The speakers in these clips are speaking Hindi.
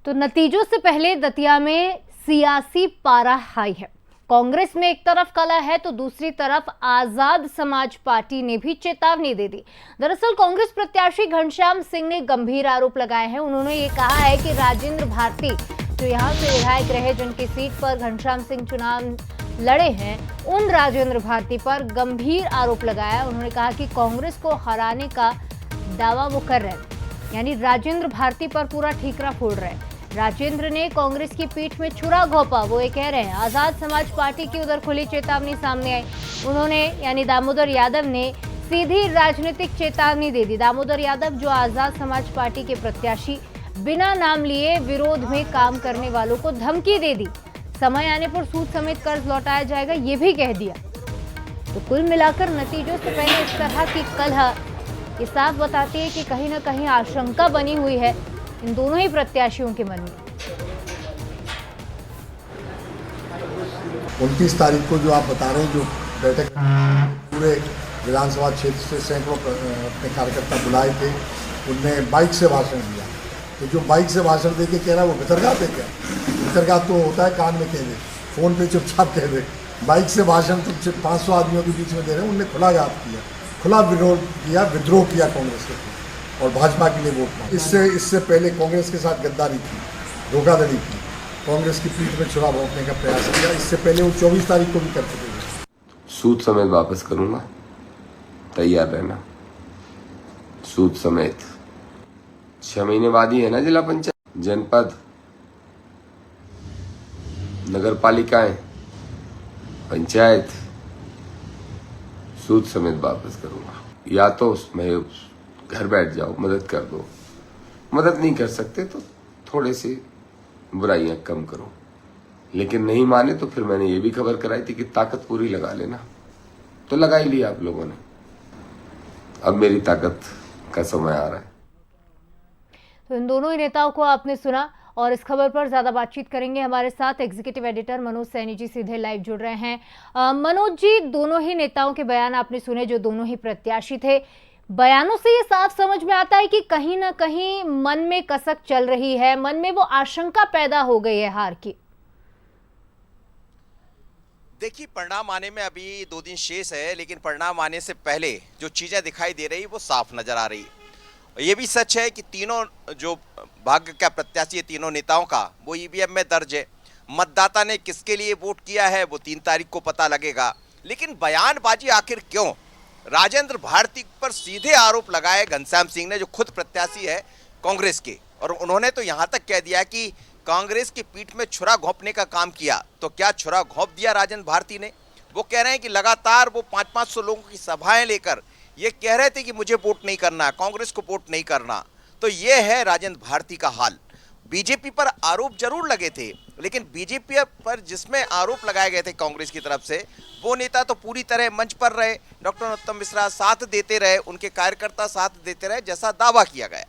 तो नतीजों से पहले दतिया में सियासी पारा हाई है। कांग्रेस में एक तरफ कलह है तो दूसरी तरफ आजाद समाज पार्टी ने भी चेतावनी दे दी। दरअसल कांग्रेस प्रत्याशी घनश्याम सिंह ने गंभीर आरोप लगाए हैं। उन्होंने ये कहा है कि राजेंद्र भारती जो यहाँ से विधायक रहे, जिनकी सीट पर घनश्याम सिंह चुनाव लड़े हैं, उन राजेंद्र भारती पर गंभीर आरोप लगाया। उन्होंने कहा कि कांग्रेस को हराने का दावा वो कर रहे हैं, यानी राजेंद्र भारती पर पूरा ठीकरा फोड़ रहे हैं। राजेंद्र ने कांग्रेस की पीठ में छुरा घोंपा, वो ये कह रहे हैं। आजाद समाज पार्टी की उधर खुली चेतावनी सामने आई। उन्होंने यानी दामोदर यादव ने सीधी राजनीतिक चेतावनी दे दी। दामोदर यादव जो आजाद समाज पार्टी के प्रत्याशी, बिना नाम लिए विरोध में काम करने वालों को धमकी दे दी। समय आने पर सूद समेत कर्ज लौटाया जाएगा, ये भी कह दिया। तो कुल मिलाकर नतीजों से पहले इस तरह की कलह ये साफ बताती है कि कहीं ना कहीं आशंका बनी हुई है इन दोनों ही प्रत्याशियों के मन में। 29 तारीख को जो आप बता रहे हैं, जो बैठक पूरे विधानसभा क्षेत्र से सैकड़ों अपने कार्यकर्ता बुलाए थे, उनने बाइक से भाषण दिया। तो जो बाइक से भाषण दे के कह रहा है वो भितरघात है क्या? भितरघात तो होता है कान में कह दे, फोन पे चुपचाप कह दे। बाइक से भाषण तो 500 आदमियों के बीच में दे रहे हैं। उनने खुला घात किया, खुला विरोध किया, विद्रोह किया कांग्रेस के और भाजपा के लिए वोट मांगा। इससे पहले कांग्रेस के साथ गद्दारी की, धोखाधड़ी की, कांग्रेस की पीठ में छुरा भोंकने का प्रयास किया। इससे पहले वो 24 तारीख को भी कर चुके थे। सूद समेत वापस करूंगा, तैयार रहना। सूद समेत 6 महीने बाद ही है ना जिला पंचायत, जनपद, नगर पालिकाएं, पंचायत। सूद समेत वापस करूंगा। या तो मैं घर बैठ जाओ, मदद कर दो। मदद नहीं कर सकते तो थोड़े से बुराइयां कम करो, लेकिन नहीं माने तो फिर मैंने ये भी खबर कराई थी कि ताकत पूरी लगा लेना, तो लगा ही लिया आप लोगों ने। अब मेरी ताकत का समय आ रहा है। तो इन दोनों ही नेताओं को आपने सुना और इस खबर पर ज्यादा बातचीत करेंगे। हमारे साथ एग्जीक्यूटिव एडिटर मनोज सैनी जी सीधे लाइव जुड़ रहे हैं। मनोज जी, दोनों ही नेताओं के बयान आपने सुने, जो दोनों ही प्रत्याशी थे। बयानों से ये साफ समझ में आता है कि कहीं ना कहीं मन में कसक चल रही है, मन में वो आशंका पैदा हो गई है हार की। देखिए, परिणाम आने में अभी 2 दिन शेष है, लेकिन परिणाम आने से पहले जो चीजें दिखाई दे रही वो साफ नजर आ रही। ये भी सच है कि तीनों जो भाग्य का प्रत्याशी है, तीनों नेताओं का वो ईवीएम में दर्ज है। मतदाता ने किसके लिए वोट किया है वो 3 तारीख को पता लगेगा। लेकिन बयानबाजी आखिर क्यों? राजेंद्र भारती पर सीधे आरोप लगाए घनश्याम सिंह ने, जो खुद प्रत्याशी है कांग्रेस के, और उन्होंने तो यहां तक कह दिया कि कांग्रेस की पीठ में छुरा घोंपने का काम किया। तो क्या छुरा घोंप दिया राजेंद्र भारती ने? वो कह रहे हैं कि लगातार वो 500-500 लोगों की सभाएं लेकर ये कह रहे थे कि मुझे वोट नहीं करना, कांग्रेस को वोट नहीं करना। तो ये है राजेंद्र भारती का हाल। बीजेपी पर आरोप जरूर लगे थे, लेकिन बीजेपी पर जिसमें आरोप लगाए गए थे कांग्रेस की तरफ से, वो नेता तो पूरी तरह मंच पर रहे। डॉक्टर उत्तम मिश्रा साथ देते रहे, उनके कार्यकर्ता साथ देते रहे, जैसा दावा किया गया।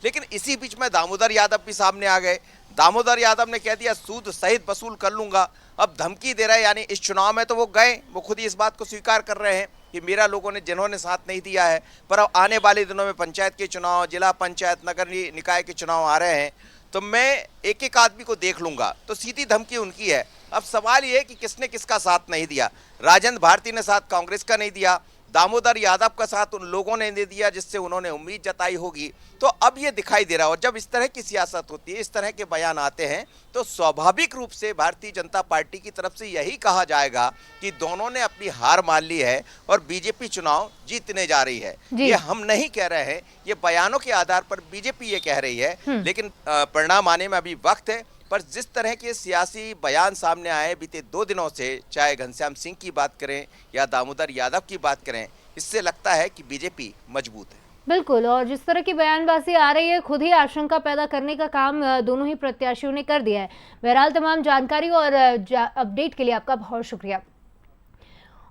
लेकिन इसी बीच में दामोदर यादव भी सामने आ गए। दामोदर यादव ने कह दिया सूद सहित वसूल कर लूंगा। अब धमकी दे रहे, यानी इस चुनाव में तो वो गए, वो खुद ही इस बात को स्वीकार कर रहे हैं कि मेरा लोगों ने, जिन्होंने साथ नहीं दिया है, पर अब आने वाले दिनों में पंचायत के चुनाव, जिला पंचायत, नगर निकाय के चुनाव आ रहे हैं, तो मैं एक एक आदमी को देख लूंगा। तो सीधी धमकी उनकी है। अब सवाल ये है कि किसने किसका साथ नहीं दिया। राजेंद्र भारती ने साथ कांग्रेस का नहीं दिया, दामोदर यादव का साथ उन लोगों ने दे दिया जिससे उन्होंने उम्मीद जताई होगी। तो अब ये दिखाई दे रहा है, और जब इस तरह की सियासत होती है, इस तरह के बयान आते हैं, तो स्वाभाविक रूप से भारतीय जनता पार्टी की तरफ से यही कहा जाएगा कि दोनों ने अपनी हार मान ली है और बीजेपी चुनाव जीतने जा रही है। ये हम नहीं कह रहे हैं, ये बयानों के आधार पर बीजेपी ये कह रही है। लेकिन परिणाम आने में अभी वक्त है। पर जिस तरह के सियासी बयान सामने आए बीते 2 दिनों से, चाहे घनश्याम सिंह की बात करें या दामोदर यादव की बात करें, इससे लगता है कि बीजेपी मजबूत है। बिल्कुल, और जिस तरह की बयानबाजी आ रही है, खुद ही आशंका पैदा करने का काम दोनों ही प्रत्याशियों ने कर दिया है। बहरहाल तमाम जानकारी और अपडेट के लिए आपका बहुत शुक्रिया।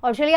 और चलिए